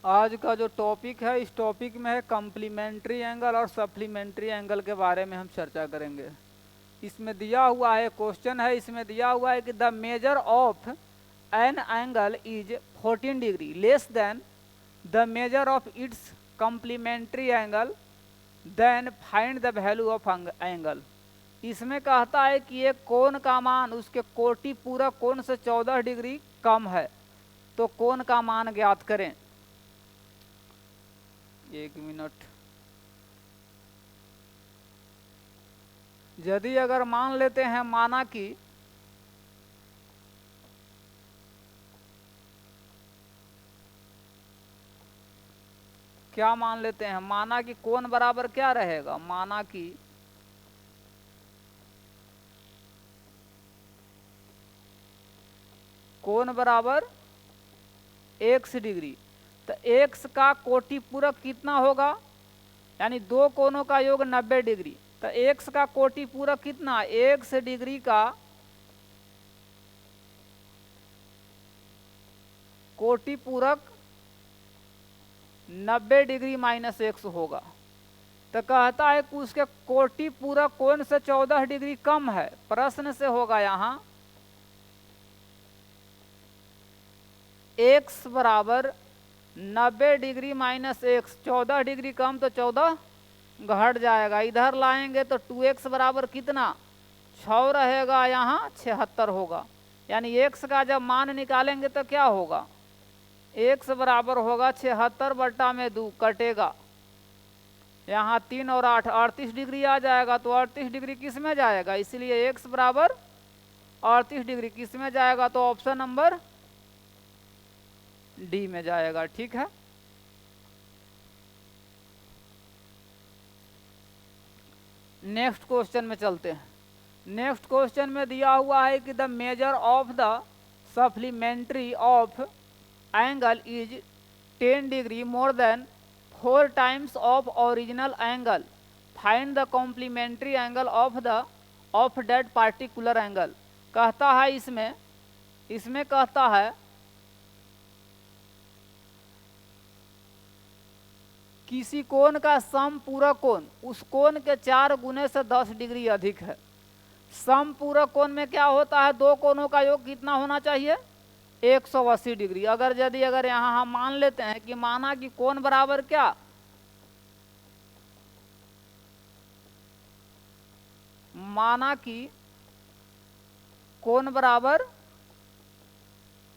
आज का जो टॉपिक है, इस टॉपिक में है कम्प्लीमेंट्री एंगल और सप्लीमेंट्री एंगल के बारे में हम चर्चा करेंगे। इसमें दिया हुआ है क्वेश्चन है, इसमें दिया हुआ है कि the measure of an angle is 14 degree less than the measure of its complementary angle, then find the value of angle. इसमें कहता है कि एक कोण का मान उसके कोटि पूरक कोण से 14 डिग्री कम है, तो कोण का मान ज्ञात करें। एक मिनट। यदि अगर मान लेते हैं, माना कि क्या मान लेते हैं, माना कि कोण बराबर क्या रहेगा, माना कि कोण बराबर x डिग्री, तो x का कोटि पूरक कितना होगा, यानी दो कोणों का योग 90 डिग्री, तो x का कोटि पूरक कितना, x डिग्री का कोटि पूरक 90 डिग्री माइनस x होगा। तो कहता है कि उसके कोटि पूरक कोण से 14 डिग्री कम है। प्रश्न से होगा यहाँ x बराबर 90 डिग्री माइनस एक्स, 14 डिग्री कम तो 14 घट जाएगा, इधर लाएंगे तो 2x बराबर कितना 6 रहेगा, यहाँ 76 होगा। यानी x का जब मान निकालेंगे तो क्या होगा, x बराबर होगा 76 बट्टा में 2 कटेगा, यहाँ 3 और 8 38 डिग्री आ जाएगा। तो 38 डिग्री किस में जाएगा, इसलिए x बराबर 38 डिग्री किस में जाएगा, तो ऑप्शन नंबर डी में जाएगा। ठीक है, नेक्स्ट क्वेश्चन में चलते हैं। नेक्स्ट क्वेश्चन में दिया हुआ है कि the measure of the supplementary of angle is 10 degree more than 4 times of original angle, find the complementary angle of that particular angle. कहता है इसमें कहता है किसी कोण का समपूरक कोण उस कोण के 4 गुने से 10 डिग्री अधिक है। समपूरक कोण में क्या होता है, दो कोणों का योग कितना होना चाहिए, 180 डिग्री। अगर यहाँ हम मान लेते हैं कि माना कि कोण बराबर क्या, माना कि कोण बराबर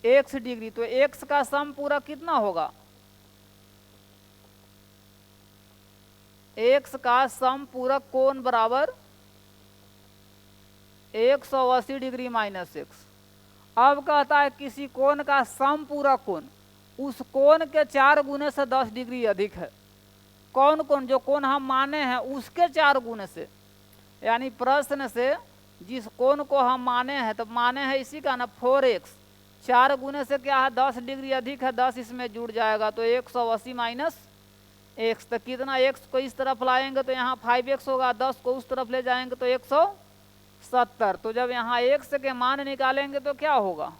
x डिग्री, तो x का समपूरक कितना होगा, x का समपूरक कोण बराबर 180 डिग्री माइनस x। अब कहता है किसी कोण का समपूरक कोण उस कोण के 4 गुने से 10 डिग्री अधिक है। कौन कोण, जो कोण हम माने हैं उसके 4 गुने से, यानी प्रश्न से जिस कोण को हम माने हैं, तो माने हैं इसी का ना 4x, 4 गुने से क्या है 10 डिग्री अधिक है, 10 इसमें जुड़ जाएगा तो 180 माइनस x, तो कितना x को इस तरफ लाएंगे तो यहाँ 5x होगा, 10 को उस तरफ ले जाएंगे तो 170। तो जब यहाँ x के मान निकालेंगे तो क्या होगा,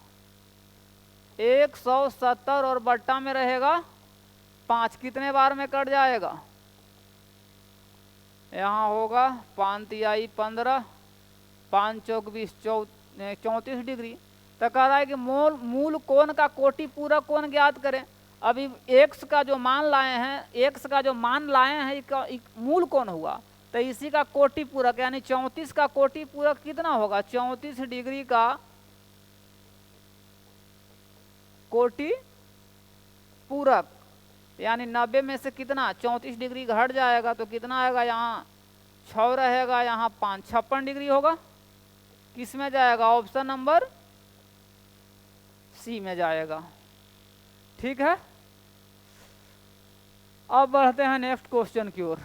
170 और बट्टा में रहेगा 5, कितने बार में कट जाएगा, यहाँ होगा 5 तिहाई 15, 5 चौक 20, 34 डिग्री। तो कह रहा है कि मूल कोण का कोटि पूरक कोण ज्ञात करें। अभी x का जो मान लाए हैं मूल कोण हुआ, तो इसी का कोटि पूरक यानी 34 का कोटि पूरक कितना होगा, 34 डिग्री का कोटि पूरक, यानी 90 में से कितना 34 डिग्री घट जाएगा तो कितना आएगा, यहाँ 6 रहेगा, यहाँ 5 56 डिग्री होगा। किस में जाएगा, ऑप्शन नंबर सी में जाएगा। ठीक है, अब बढ़ते हैं नेक्स्ट क्वेश्चन की ओर।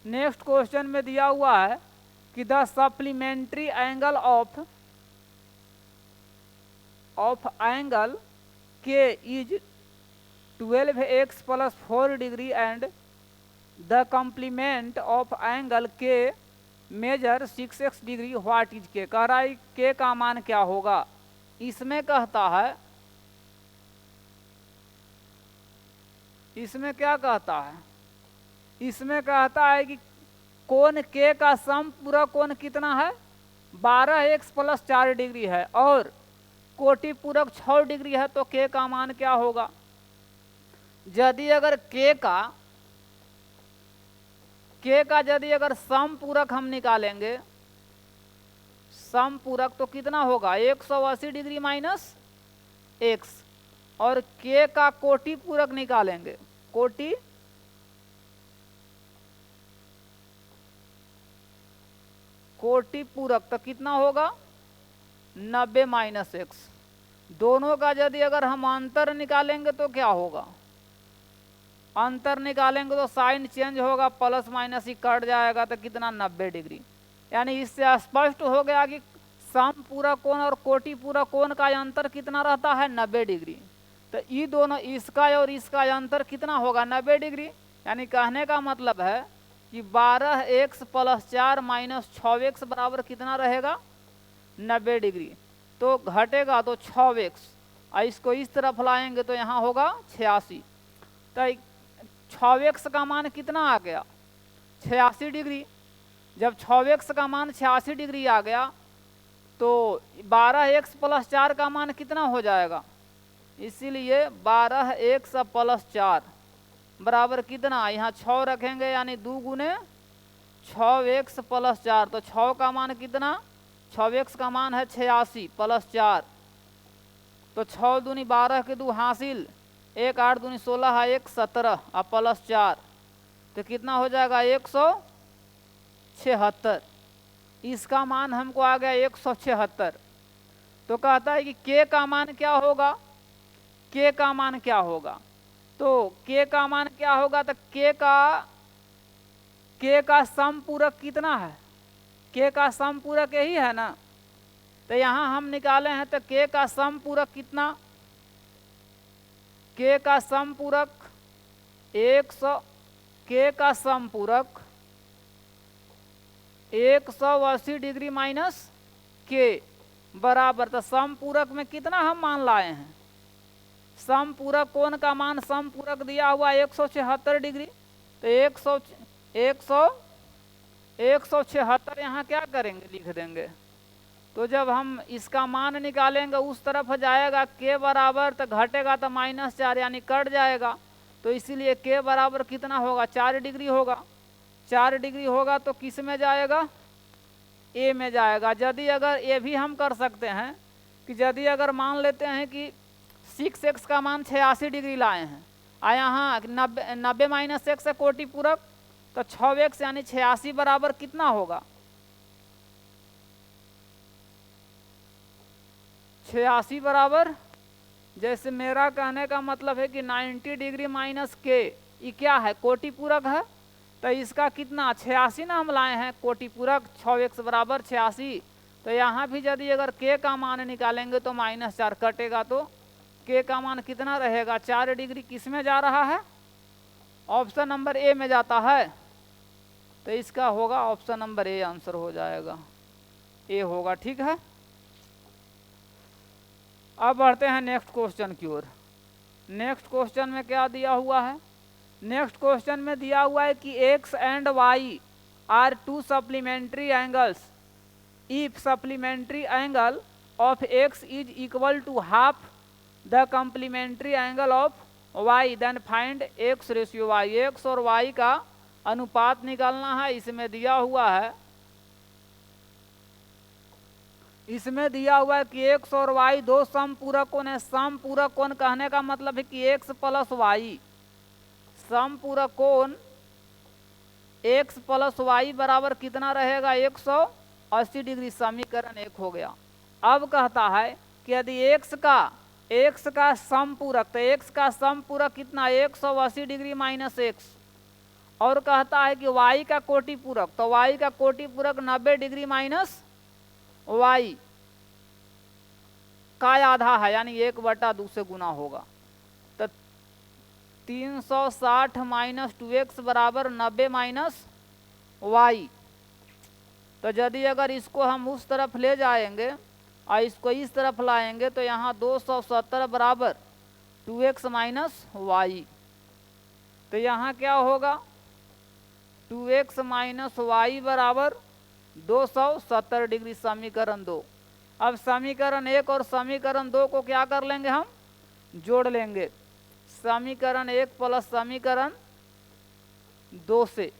नेक्स्ट क्वेश्चन में दिया हुआ है कि the supplementary angle of angle K is 12x plus 4 degree and the complement of angle K measure 6x degree, what is K. कह रहा है के का मान क्या होगा, इसमें कहता है, इसमें क्या कहता है, इसमें कहता है कि कोण के का समपूरक कोण कितना है, 12x + 4 डिग्री है और कोटि पूरक 6 डिग्री है, तो के का मान क्या होगा। यदि अगर के का यदि अगर समपूरक हम निकालेंगे, समपूरक तो कितना होगा 180 डिग्री माइनस x, और के का कोटि पूरक निकालेंगे, कोटि पूरक तो कितना होगा 90 माइनस x। दोनों का यदि अगर हम अंतर निकालेंगे तो क्या होगा, अंतर निकालेंगे तो साइन चेंज होगा, प्लस माइनस ही कट जाएगा, तो कितना 90 डिग्री। यानी इससे स्पष्ट हो गया कि समपूरक कोण और कोटि पूरक कोण का अंतर कितना रहता है 90 डिग्री। तो ये दोनों, इसका और इसका अंतर कितना होगा 90 डिग्री। यानी कहने का मतलब है कि 12x + 4 - 6x बराबर कितना रहेगा 90 डिग्री। तो घटेगा तो 6x, और इसको इस तरफ लाएंगे तो यहाँ होगा 86। तो 6x का मान कितना आ गया 86 डिग्री। जब 6x का मान 86 डिग्री आ गया तो 12x + 4 का मान कितना हो जाएगा, इसीलिए 12x + 4 बराबर कितना, यहाँ 6 रखेंगे यानी 2 गुने 6x + 4, तो 6 का मान कितना, 6x का मान है 86 + 4, तो 6 दूनी 12 के 2 हासिल, 1 8 दूनी 16 है 1 17 और + 4, तो कितना हो जाएगा 176। इसका मान हमको आ गया 176। तो कहता है कि के का मान क्या होगा, के का मान क्या होगा, तो के का मान क्या होगा, तो के का समपूरक कितना है, के का समपूरक यही है ना। तो यहाँ हम निकाले हैं, तो के का समपूरक कितना, के का समपूरक 100, के का समपूरक 180 डिग्री माइनस के बराबर, तो समपूरक में कितना हम मान लाए हैं, समपूरक कोण का मान समपूरक दिया हुआ 176 डिग्री, तो 176 यहाँ क्या करेंगे लिख देंगे। तो जब हम इसका मान निकालेंगे उस तरफ जाएगा के बराबर, तो घटेगा तो -4 यानी कट जाएगा, तो इसीलिए के बराबर कितना होगा 4 डिग्री होगा। 4 डिग्री होगा तो किस में जाएगा, ए में जाएगा। यदि अगर ये भी हम कर सकते हैं कि यदि अगर मान लेते हैं कि 6x का मान 86 डिग्री लाए हैं, और यहाँ 90 माइनस x है कोटि पूरक, तो 6x यानी 86 बराबर कितना होगा 86 बराबर, जैसे मेरा कहने का मतलब है कि 90 डिग्री माइनस के, ये क्या है कोटि पूरक है, तो इसका कितना 86 ना हम लाए हैं कोटि पूरक, 6x बराबर 86। तो यहाँ भी यदि अगर के का मान निकालेंगे तो -4 कटेगा, तो के का मान कितना रहेगा 4 डिग्री। किस में जा रहा है, ऑप्शन नंबर ए में जाता है, तो इसका होगा ऑप्शन नंबर ए आंसर हो जाएगा, ए होगा। ठीक है, अब बढ़ते हैं नेक्स्ट क्वेश्चन की ओर। नेक्स्ट क्वेश्चन में क्या दिया हुआ है, नेक्स्ट क्वेश्चन में दिया हुआ है कि x and y are two supplementary angles. If supplementary angle of x is equal to half the complementary angle of y, then find x ratio y. x और y का अनुपात निकालना है। इसमें दिया हुआ है, इसमें दिया हुआ है कि x और y दो समपूरक कोण है। समपूरक कोण कहने का मतलब है कि x + y, समपूरक कोण x + y बराबर कितना रहेगा 180 डिग्री। समीकरण 1 हो गया। अब कहता है कि यदि x का समपूरक, तो x का समपूरक कितना 180 डिग्री माइनस x, और कहता है कि y का कोटि पूरक, तो y का कोटि पूरक 90 डिग्री माइनस y का आधा है, यानी 1/2 से गुना होगा, तो 360 माइनस 2x बराबर 90 माइनस y। तो यदि अगर इसको हम उस तरफ ले जाएंगे और इसको इस तरफ लाएंगे तो यहाँ 270 बराबर 2x माइनस वाई। तो यहाँ क्या होगा 2x माइनस वाई बराबर 270 डिग्री, समीकरण 2। अब समीकरण 1 और समीकरण 2 को क्या कर लेंगे, हम जोड़ लेंगे। समीकरण 1 प्लस समीकरण 2 से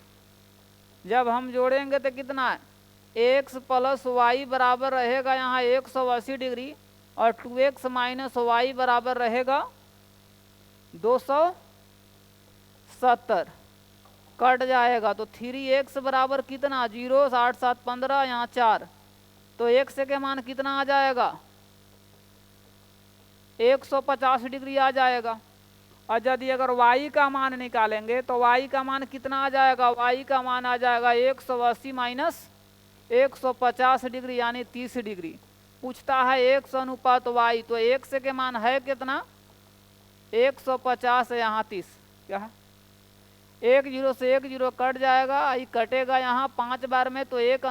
जब हम जोड़ेंगे तो कितना है, x प्लस वाई बराबर रहेगा यहाँ 180 डिग्री और 2x माइनस वाई बराबर रहेगा 270। कट जाएगा तो 3x बराबर कितना 0, 8 7 15, यहाँ 4, तो x के मान कितना आ जाएगा 150 डिग्री आ जाएगा। और यदि अगर y का मान निकालेंगे तो y का मान कितना आ जाएगा, y का मान आ जाएगा 180 माइनस 150 डिग्री यानी 30 डिग्री। पूछता है x अनुपात y, तो x के मान है कितना 150 है, यहाँ 30, क्या है 1 0 से 1 0 कट जाएगा, ये कटेगा यहाँ 5 बार में, तो 1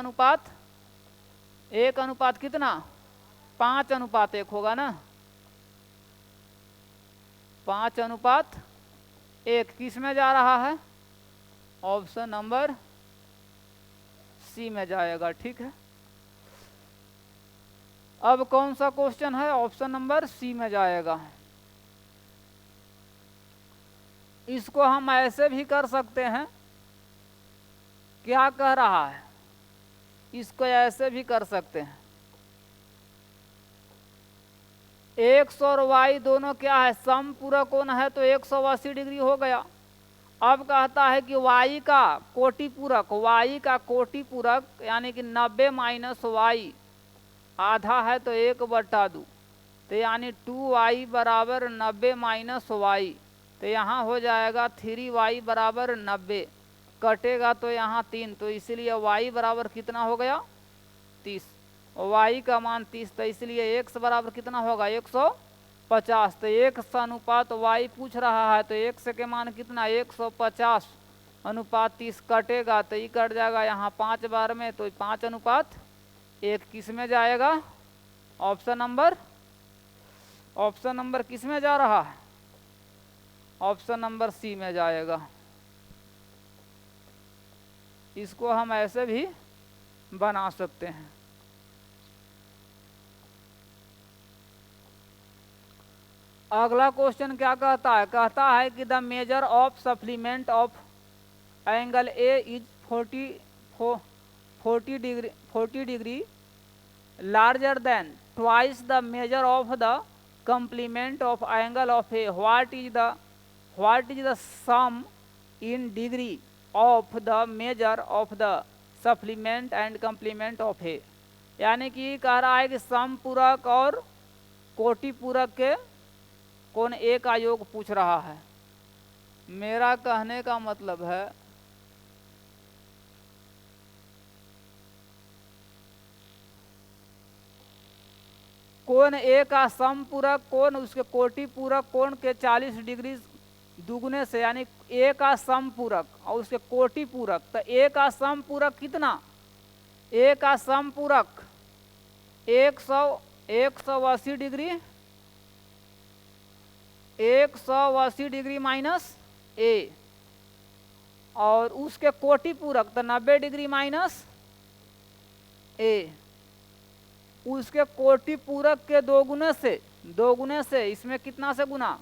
अनुपात कितना 5 अनुपात 1 होगा ना, 5 अनुपात 1 किस में जा रहा है, ऑप्शन नंबर सी में जाएगा। ठीक है, अब कौन सा क्वेश्चन है, ऑप्शन नंबर सी में जाएगा। इसको हम ऐसे भी कर सकते हैं, क्या कह रहा है, इसको ऐसे भी कर सकते हैं, x और y दोनों क्या है समपूरक कोण है, तो 180 डिग्री हो गया। अब कहता है कि y का कोटि पूरक यानी कि 90 माइनस वाई आधा है तो 1/2, तो यानी 2y बराबर 90 माइनस वाई, तो यहाँ हो जाएगा 3y बराबर 90, कटेगा तो यहाँ 3, तो इसलिए y बराबर कितना हो गया 30, y का मान 30, तो इसलिए x बराबर कितना होगा 150। तो x अनुपात y पूछ रहा है, तो x के मान कितना 150 अनुपात 30, कटेगा तो ये कट जाएगा यहाँ 5 बार में, तो 5 अनुपात 1 किस में जाएगा, ऑप्शन नंबर किस में जा रहा है, ऑप्शन नंबर सी में जाएगा। इसको हम ऐसे भी बना सकते हैं। अगला क्वेश्चन क्या कहता है, कहता है कि the measure of supplement of angle A is 40 degree larger than twice the measure of the complement of angle of a, what is the sum in degree of the measure of the supplement and complement of a। यानी कि कह रहा है कि समपूरक और कोटि पूरक के कोण ए का योग पूछ रहा है। मेरा कहने का मतलब है कोण ए का समपूरक कोण उसके कोटि पूरक कोण के 40 डिग्री दुगने से, यानी ए का समपूरक और उसके कोटि पूरक, तो ए का समपूरक कितना, ए का समपूरक 180 डिग्री 180 डिग्री माइनस ए, और उसके कोटि पूरक तो 90 डिग्री माइनस ए, उसके कोटि पूरक के दोगुने से इसमें कितना से गुना,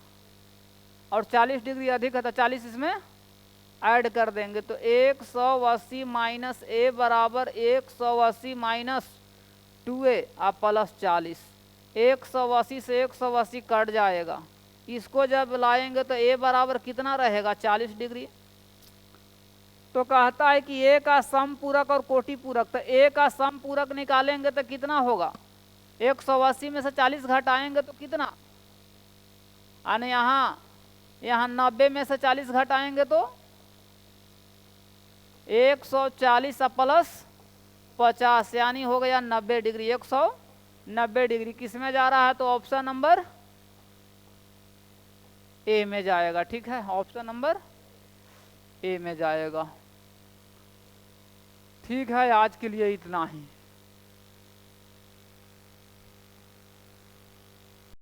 और 40 डिग्री अधिक है तो 40 इसमें ऐड कर देंगे, तो 180 माइनस ए बराबर 180 माइनस 2a और प्लस 40। 180 से 180 कट जाएगा, इसको जब लाएंगे तो ए बराबर कितना रहेगा 40 डिग्री। तो कहता है कि ए का समपूरक और कोटि पूरक, तो ए का समपूरक निकालेंगे तो कितना होगा, 180 में से 40 घटाएंगे तो कितना, यानी यहाँ 90 में से 40 घटाएंगे तो 140 प्लस 50 यानी हो गया 90 डिग्री, 190 डिग्री किस में जा रहा है, तो ऑप्शन नंबर ए में जाएगा। ठीक है, ऑप्शन नंबर ए में जाएगा। ठीक है, आज के लिए इतना ही।